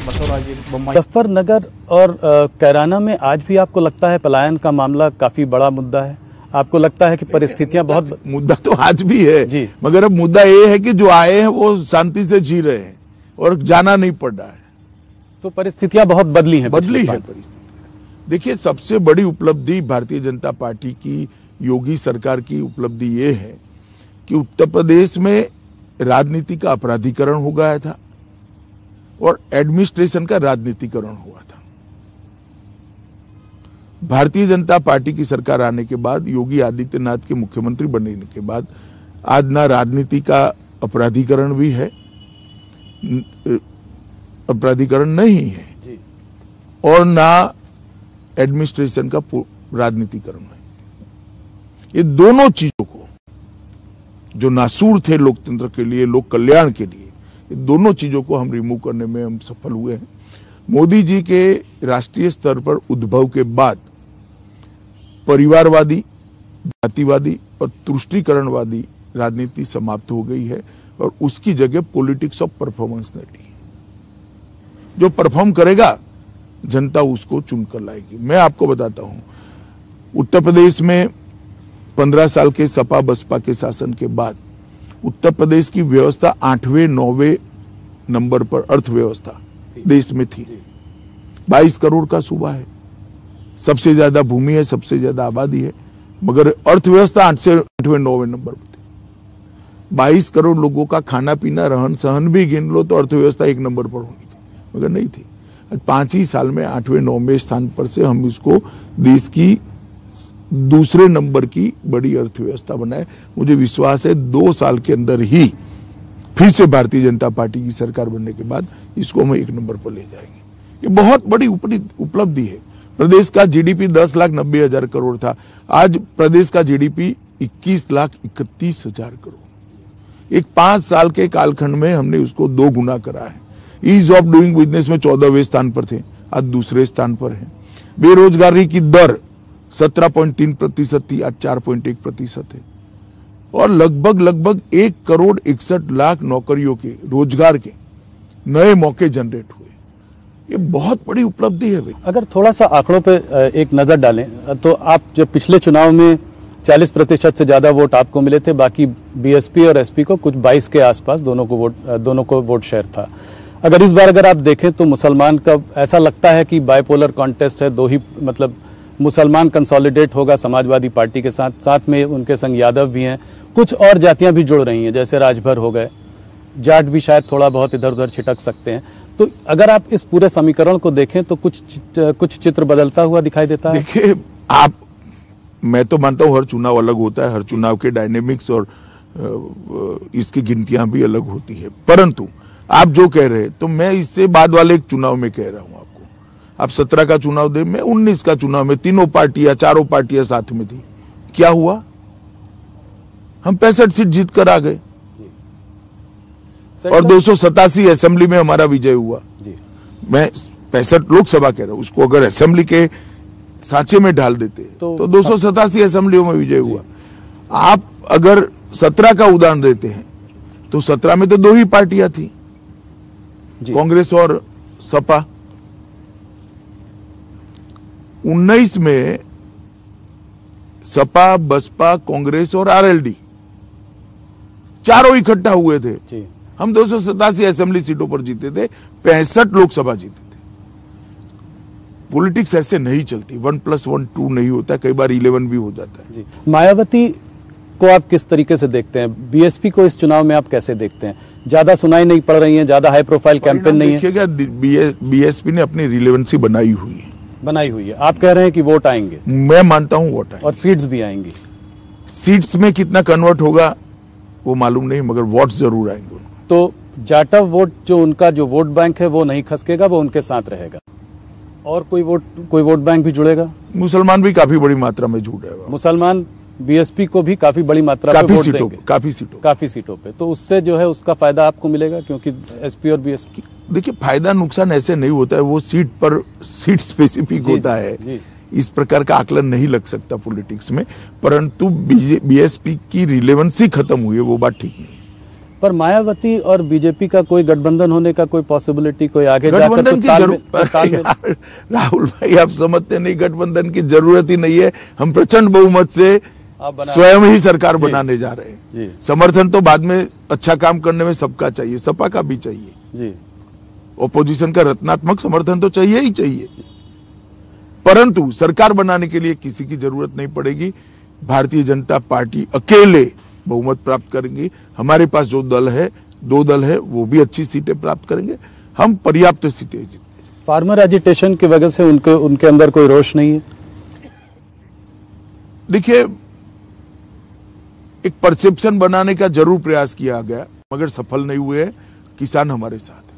मुजफ्फरनगर और कैराना में आज भी आपको लगता है पलायन का मामला काफी बड़ा मुद्दा है? आपको लगता है कि परिस्थितियां बहुत मुद्दा तो आज भी है जी, मगर अब मुद्दा ये है कि जो आए हैं वो शांति से जी रहे हैं और जाना नहीं पड़ रहा है। तो परिस्थितियां बहुत बदली हैं, बदली है परिस्थितियां। देखिए, सबसे बड़ी उपलब्धि भारतीय जनता पार्टी की, योगी सरकार की उपलब्धि ये है कि उत्तर प्रदेश में राजनीति का अपराधीकरण हो गया था और एडमिनिस्ट्रेशन का राजनीतिकरण हुआ था। भारतीय जनता पार्टी की सरकार आने के बाद, योगी आदित्यनाथ के मुख्यमंत्री बनने के बाद आज ना राजनीति का अपराधीकरण भी है, अपराधीकरण नहीं है जी, और ना एडमिनिस्ट्रेशन का राजनीतिकरण है। ये दोनों चीजों को, जो नासूर थे लोकतंत्र के लिए, लोक कल्याण के लिए, ये दोनों चीजों को हम रिमूव करने में हम सफल हुए हैं। मोदी जी के राष्ट्रीय स्तर पर उद्भव के बाद परिवारवादी, जातिवादी और तुष्टीकरणवादी राजनीति समाप्त हो गई है और उसकी जगह पॉलिटिक्स ऑफ परफॉर्मेंस ने ली। जो परफॉर्म करेगा जनता उसको चुनकर लाएगी। मैं आपको बताता हूं, उत्तर प्रदेश में 15 साल के सपा बसपा के शासन के बाद उत्तर प्रदेश की व्यवस्था 8वें 9वें नंबर पर अर्थव्यवस्था देश में थी। 22 करोड़ का सूबा है, सबसे ज्यादा भूमि है, सबसे ज्यादा आबादी है, मगर अर्थव्यवस्था 8 से 8वें 9वें नंबर पर थी। 22 करोड़ लोगों का खाना पीना रहन सहन भी गिन लो तो अर्थव्यवस्था 1 नंबर पर होनी थी, मगर नहीं थी। 5 ही साल में 8वें 9वें स्थान पर से हम इसको देश की दूसरे नंबर की बड़ी अर्थव्यवस्था बनाए। मुझे विश्वास है 2 साल के अंदर ही फिर से भारतीय जनता पार्टी की सरकार बनने के बाद इसको हम 1 नंबर पर ले जाएंगे। ये बहुत बड़ी उपलब्धि है। प्रदेश का जीडीपी 10,90,000 करोड़ था, आज प्रदेश का जीडीपी 21,31,000 करोड़। एक 5 साल के कालखंड में हमने उसको 2 गुना करा है। ईज ऑफ डूइंग बिजनेस में 14वें स्थान पर थे, आज दूसरे स्थान पर है। बेरोजगारी की दर 17.3% थी, आज 4.1% है। और लगभग 1,61,00,000 नौकरियों के, रोजगार के नए मौके जनरेट हुए। ये बहुत बड़ी उपलब्धि है भाई। अगर थोड़ा सा आंकड़ों पे एक नजर डालें तो आप जब पिछले चुनाव में 40% से ज्यादा वोट आपको मिले थे, बाकी बीएसपी और एसपी को कुछ 22 के आसपास दोनों को वोट शेयर था। अगर इस बार अगर आप देखें तो मुसलमान का ऐसा लगता है कि बाइपोलर कॉन्टेस्ट है, 2 ही मतलब मुसलमान कंसोलिडेट होगा समाजवादी पार्टी के साथ, साथ में उनके संग यादव भी हैं, कुछ और जातियां भी जुड़ रही हैं, जैसे राजभर हो गए, जाट भी शायद थोड़ा बहुत इधर उधर छिटक सकते हैं। तो अगर आप इस पूरे समीकरण को देखें तो कुछ चित्र बदलता हुआ दिखाई देता है। देखिए, मैं तो मानता हूं हर चुनाव अलग होता है, हर चुनाव के डायनेमिक्स और इसकी गिनतियां भी अलग होती है, परंतु आप जो कह रहे हैं तो मैं इससे बाद वाले एक चुनाव में कह रहा हूं आपको। आप 17 का चुनाव दे, मैं 19 का चुनाव में चारों पार्टियां साथ में थी। क्या हुआ? हम 65 सीट जीत कर आ गए और 287 असेंबली में हमारा विजय हुआ जी। मैं 65 लोकसभा कह रहा हूं, उसको अगर असेंबली के सांचे में ढाल देते तो 287 असेंबलियों में विजय हुआ। आप अगर 17 का उदाहरण देते हैं तो 17 में तो 2 ही पार्टियां थी, कांग्रेस और सपा। 19 में सपा, बसपा, कांग्रेस और आरएलडी चारों इकट्ठा हुए थे जी। हम 287 असेंबली सीटों पर जीते थे, 65 लोकसभा जीते थे। पॉलिटिक्स ऐसे नहीं चलती, 1+1 2 नहीं होता, कई बार 11 भी हो जाता है जी। मायावती को आप किस तरीके से देखते हैं? बीएसपी को इस चुनाव में आप कैसे देखते हैं? ज्यादा सुनाई नहीं पड़ रही है, ज्यादा हाई प्रोफाइल कैंपेन नहीं है। देखिएगा, बीएसपी ने अपनी रिलेवेंसी बनाई हुई है। आप कह रहे हैं कि वोट आएंगे? मैं मानता हूं वोट आएंगे और सीट्स भी आएंगी। सीट्स में कितना कन्वर्ट होगा वो मालूम नहीं, मगर वोट्स जरूर आएंगे। तो जाटव वोट, जो उनका जो वोट बैंक है वो नहीं खसकेगा, वो उनके साथ रहेगा। और कोई वोट बैंक भी जुड़ेगा। मुसलमान भी काफी बड़ी मात्रा में जुड़ेगा। मुसलमान बीएसपी को भी काफी बड़ी मात्रा में वोट देंगे, काफी सीटों पे। तो उससे जो है उसका फायदा आपको मिलेगा, क्योंकि एसपी और बीएसपी। देखिए, फायदा नुकसान ऐसे नहीं होता है, वो सीट स्पेसिफिक होता है जी। इस प्रकार का आकलन नहीं लग सकता पॉलिटिक्स में, परंतु बीएसपी की रिलेवेंसी खत्म हुई है, वो बात ठीक नहीं। पर मायावती और बीजेपी का कोई गठबंधन होने का कोई पॉसिबिलिटी, कोई आगे जाकर गठबंधन की जरूरत? राहुल भाई, आप समझते नहीं, गठबंधन की जरूरत ही नहीं है। हम प्रचंड बहुमत से स्वयं ही सरकार बनाने जा रहे हैं। समर्थन तो बाद में, अच्छा काम करने में सबका चाहिए, सपा का भी चाहिए जी। ओपोजिशन का रत्नात्मक समर्थन तो चाहिए ही चाहिए, परंतु सरकार बनाने के लिए किसी की जरूरत नहीं पड़ेगी। भारतीय जनता पार्टी अकेले बहुमत प्राप्त करेंगी। हमारे पास जो दल है, 2 दल है, वो भी अच्छी सीटें प्राप्त करेंगे। हम पर्याप्त सीटें जीतेंगे। फार्मर एजिटेशन की वजह से उनके अंदर कोई रोष नहीं है? देखिए, एक परसेप्शन बनाने का जरूर प्रयास किया गया, मगर सफल नहीं हुए। किसान हमारे साथ